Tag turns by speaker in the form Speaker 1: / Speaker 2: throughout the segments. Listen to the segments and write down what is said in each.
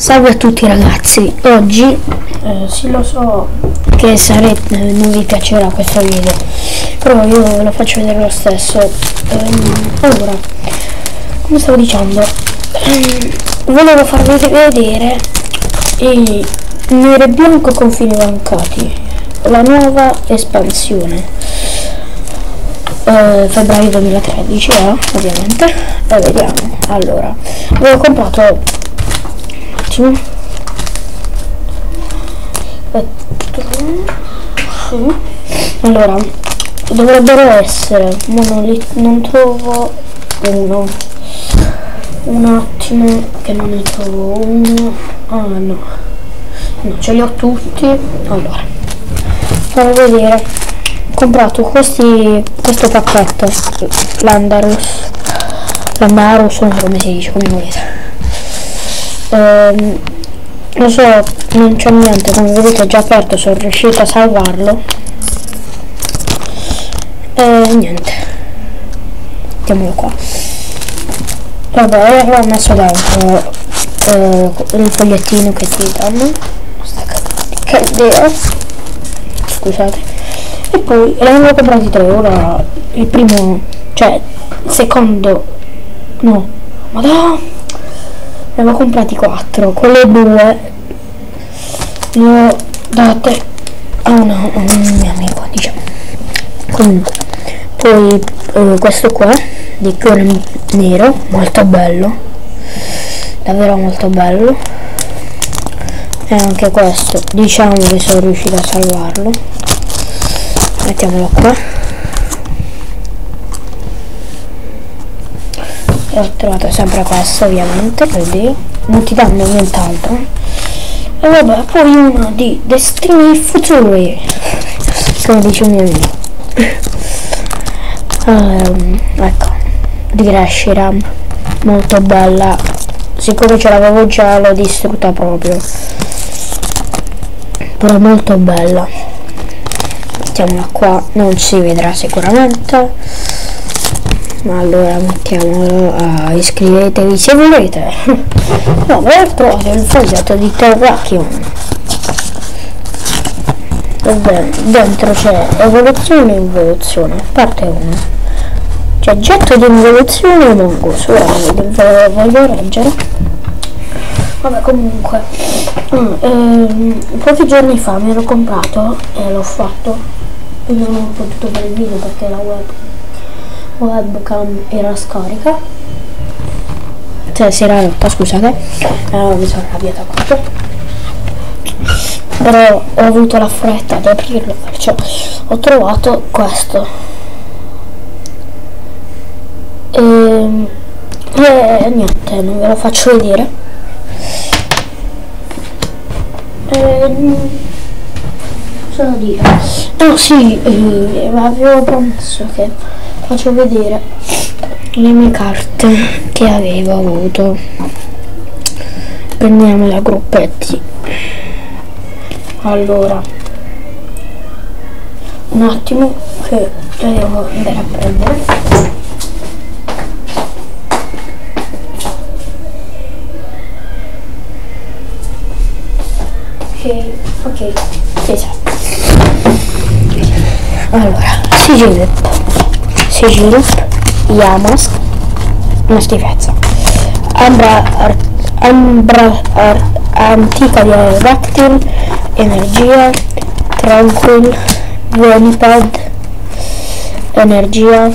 Speaker 1: Salve a tutti ragazzi, oggi sì lo so che non vi piacerà questo video, però io ve lo faccio vedere lo stesso. Allora, come stavo dicendo, volevo farvi vedere il Nero e Bianco Confini Mancati, la nuova espansione, febbraio 2013, ovviamente, e vediamo. Allora, avevo comprato allora dovrebbero essere, ma non trovo uno, un attimo che non ne trovo uno. No, ce li ho tutti. Allora, farò vedere. Ho comprato questo pacchetto Landarus, non so come si dice, come volete. Lo so, non c'è niente, come vedete è già aperto, sono riuscito a salvarlo e niente, mettiamolo qua. Vabbè, l'ho messo dentro il fogliettino che ti danno, che idea, scusate, e poi ne avevo comprati 3. Ora il primo, cioè il secondo, no, madonna, ne avevo comprati 4, quelle 2 le ho date a un mio amico, diciamo. Comunque, poi questo qua di cuore nero, molto bello, davvero molto bello, e anche questo, diciamo che sono riuscito a salvarlo, mettiamolo qua. E ho trovato sempre questo, ovviamente, oddio, non ti danno nient'altro. E vabbè, poi uno di Destini Futuri, come dice un mio amico. Ecco, di Reshiram, molto bella, siccome ce l'avevo già l'ho distrutta proprio, però molto bella. Mettiamola qua, non si vedrà sicuramente. Ma allora mettiamolo a iscrivetevi se volete. No, ho trovato il foglietto di Terrakion, dentro c'è evoluzione e involuzione, parte 1, c'è getto di involuzione e mongoose. Ora voglio leggere. Vabbè, comunque pochi giorni fa mi ero comprato e l'ho fatto e non ho potuto fare il video perché la webcam era scarica, cioè si era rotta, scusate, mi sono arrabbiata proprio, però ho avuto la fretta di aprirlo, perciò ho trovato questo e niente, non ve lo faccio vedere. Cosa dire? No, sì, avevo promesso che faccio vedere le mie carte che avevo avuto. Prendiamo a gruppetti. Allora, un attimo che le devo andare a prendere. Ok, allora, Sigil, Yamask, una schifezza, Antica di Aerodactyl, Energia, Tranquil, Venipad, Energia,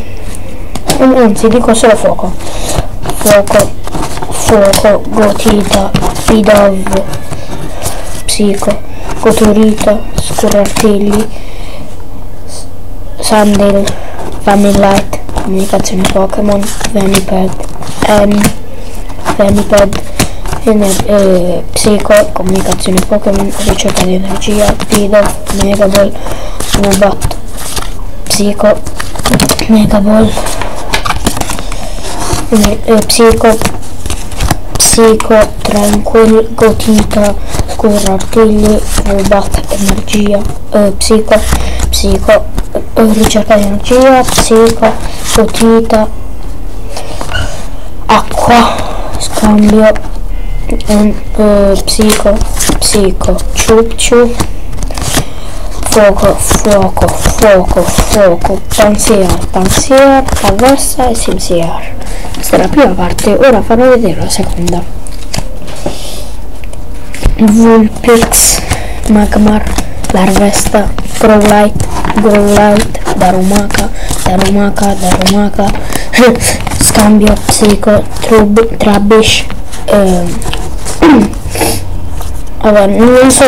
Speaker 1: anzi dico solo Fuoco, Gotita, Pidov, Psico, Coturita, Scurartilli, Sandel, Vanillite, comunicazione Pokémon, Venipad, Psico, comunicazione Pokémon, ricerca di energia, Pidov, Megaball, Nubat, Psico, Megaball, Psico, Tranquil, Gotita, Scurartigli, Nubat, energia, Psico, ricerca di energia, Psico, Gotita, acqua, scambio, psico, ciup ciup, fuoco, pensier, avversa e simsier. Questa è la prima parte, ora farò vedere la seconda. Vulpix, Magmar, Larvesta, Growlite, Darumaka, Scambio, Psico, Trubbish, vabbè, non so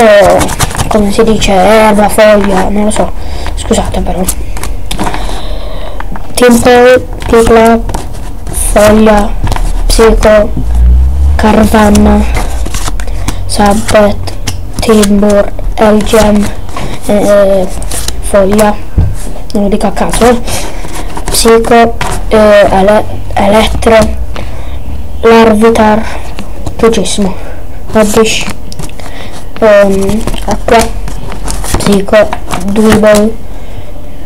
Speaker 1: come si dice, erba, foglia, non lo so, scusate però. Timple, Picklop, foglia, Psico, Carvanna, Sabbet, Timbur, Elgem, foglia, non lo dico a caso, Psico, Elettro, Larvitar, Pugissimo, Oddish, Acqua, Psico, Dweeble,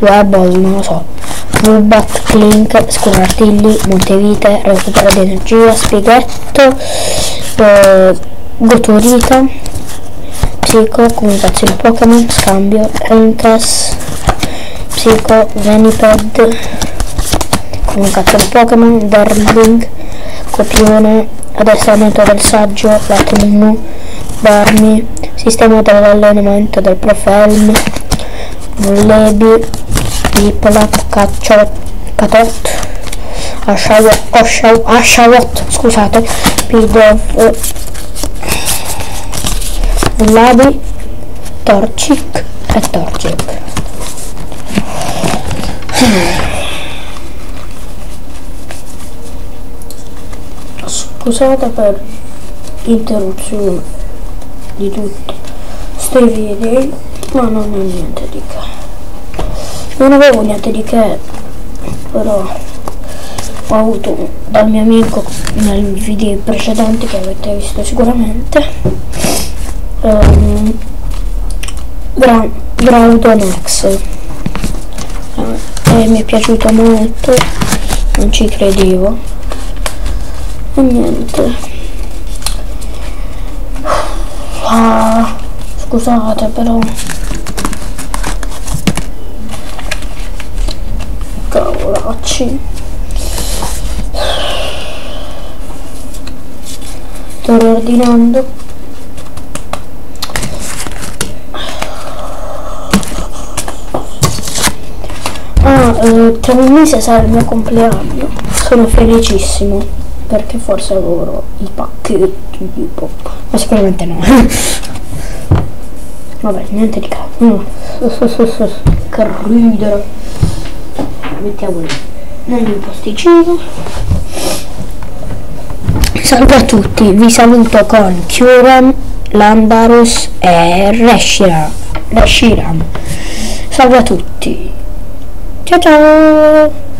Speaker 1: non lo so, Rubat, Clink, Scurartilli, Montevite, Recupero di energia, Spighetto, Gotorita, Psico, comunicazione Pokémon, Scambio, Enkas, Psico, Veniped, comunicazione Pokémon, Darling, Copione, addestramento del saggio, Platinum, Barmi, sistema dell'allenamento del Profelm, Vlebi, Pipola, Catot, Ashawot, scusate, Pidov, Labi, Torchic e Torchic. Scusate per l'interruzione di tutti questi video, ma non è niente di che. Non avevo niente di che, però ho avuto dal mio amico nel video precedente che avete visto sicuramente, Groudon-X, e mi è piaciuto molto, non ci credevo e niente. Scusate però, cavolacci, sto riordinando. Tra un mese sarà il mio compleanno, sono felicissimo perché forse avrò i pacchetti di pop, ma sicuramente no. Vabbè, niente di caso. Che ridere. Mettiamo lì nel posticino. Salve a tutti, vi saluto con Kyurem, Landorus e Reshiram. Salve a tutti. Ciao ciao!